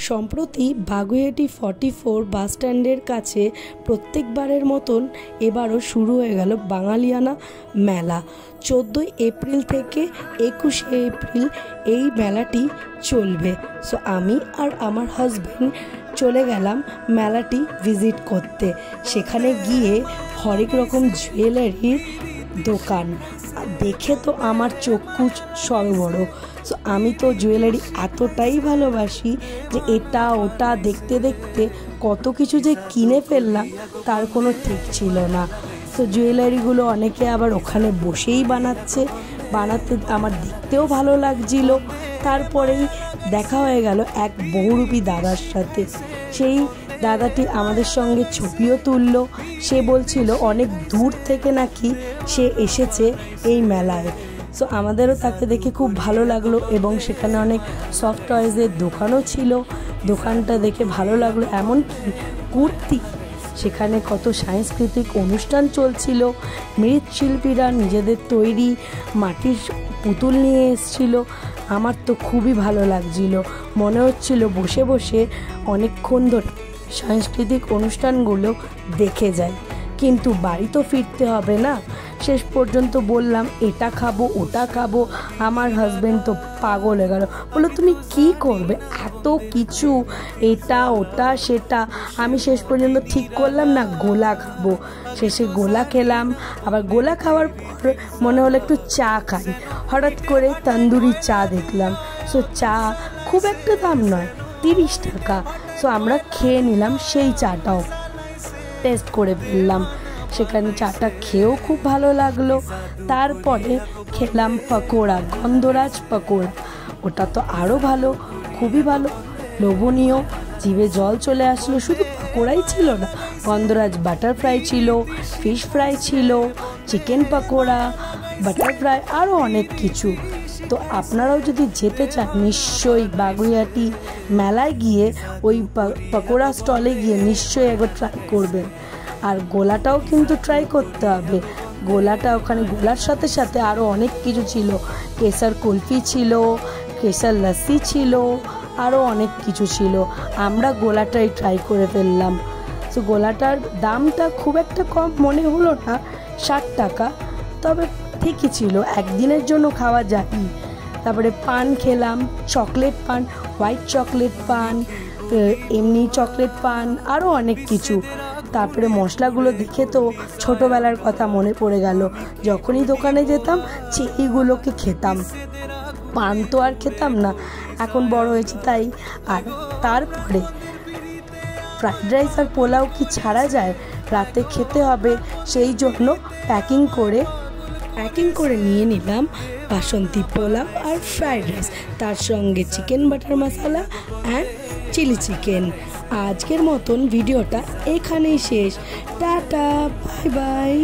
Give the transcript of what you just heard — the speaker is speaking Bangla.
সম্প্রতি বাগুইআটি 44 বাস স্ট্যান্ডের কাছে প্রত্যেকবারের মতন এবারও শুরু হয়ে গেল বাঙালিয়ানা মেলা। 14 এপ্রিল থেকে 21 এপ্রিল এই মেলাটি চলবে। সো আমি আর আমার হাজব্যান্ড চলে গেলাম মেলাটি ভিজিট করতে। সেখানে গিয়ে হরেক রকম জুয়েলারির দোকান দেখে তো আমার চক্ষু সড়বড়। সো আমি তো জুয়েলারি এতটাই ভালোবাসি যে এটা ওটা দেখতে দেখতে কত কিছু যে কিনে ফেললাম তার কোনো ঠিক ছিল না। সো জুয়েলারিগুলো অনেকে আবার ওখানে বসেই বানাতে আমার দেখতেও ভালো লাগছিল। তারপরেই দেখা হয়ে গেল এক বহুরূপী দাদার সাথে। সেই দাদাটি আমাদের সঙ্গে ছবিও তুলল। সে বলছিল অনেক দূর থেকে নাকি সে এসেছে এই মেলায়। সো আমাদেরও তাকে দেখে খুব ভালো লাগলো এবং সেখানে অনেক সফট টয়েসের দোকানও ছিল। দোকানটা দেখে ভালো লাগলো। এমনকি কুর্তি, সেখানে কত সাংস্কৃতিক অনুষ্ঠান চলছিল। মৃৎশিল্পীরা নিজেদের তৈরি মাটির পুতুল নিয়ে এসেছিল। আমার তো খুবই ভালো লাগছিল, মনে হচ্ছিল বসে বসে অনেকক্ষণ ধরে সাংস্কৃতিক অনুষ্ঠানগুলো দেখে যাই। কিন্তু বাড়ি তো ফিরতে হবে না। শেষ পর্যন্ত বললাম এটা খাবো ওটা খাবো। আমার হাজব্যান্ড তো পাগল হয়ে গেল, বললো তুমি কি করবে এত কিছু, এটা ওটা সেটা। আমি শেষ পর্যন্ত ঠিক করলাম না গোলা খাবো। শেষে গোলা খেলাম। আবার গোলা খাওয়ার পর মনে হলো একটু চা খাই। হঠাৎ করে তন্দুরি চা দেখলাম। সো চা খুব একটা দাম নয়, 30 টাকা। সো আমরা খেয়ে নিলাম, সেই চাটাও টেস্ট করে ফেললাম। সেখানে চাটা খেয়েও খুব ভালো লাগলো। তারপরে খেলাম পকোড়া, গন্ধরাজ পকোড়া। ওটা তো আরও ভালো, খুবই ভালো, লোভনীয়, জিভে জল চলে আসলো। শুধু পকোড়াই ছিল না, গন্ধরাজ বাটার ফ্রাই ছিল, ফিশ ফ্রাই ছিল, চিকেন পকোড়া, বাটার ফ্রাই, আরও অনেক কিছু। তো আপনারাও যদি যেতে চান নিশ্চয়ই বাগুইআটি মেলায় গিয়ে ওই পকোড়া স্টলে গিয়ে নিশ্চয়ই একবার ট্রাই করবেন। আর গোলাটাও কিন্তু ট্রাই করতে হবে। গোলাটা ওখানে গোলার সাথে সাথে আরও অনেক কিছু ছিল। কেসার কুলফি ছিল, কেসার লস্যি ছিল, আরও অনেক কিছু ছিল। আমরা গোলাটাই ট্রাই করে ফেললাম। তো গোলাটার দামটা খুব একটা কম মনে হলো না, 60 টাকা। তবে ঠিকই ছিল, একদিনের জন্য খাওয়া যায়। তারপরে পান খেলাম, চকলেট পান, হোয়াইট চকলেট পান, এমনি চকলেট পান, আরও অনেক কিছু। তারপরে মশলাগুলো দেখে তো ছোটোবেলার কথা মনে পড়ে গেল। যখনই দোকানে যেতাম চিনিগুলোকে খেতাম, পান তো আর খেতাম না, এখন বড় হয়েছি তাই। আর তারপরে ফ্রাইড রাইস আর পোলাও কি ছাড়া যায়, রাতে খেতে হবে, সেই জন্য প্যাকিং করে নিয়ে নিলাম বাসন্তী পোলাও আর ফ্রাইড রাইস, তার সঙ্গে chicken butter masala and chilli chicken. আজকের মতন ভিডিওটা এখানেই শেষ। Ta-ta, bye by.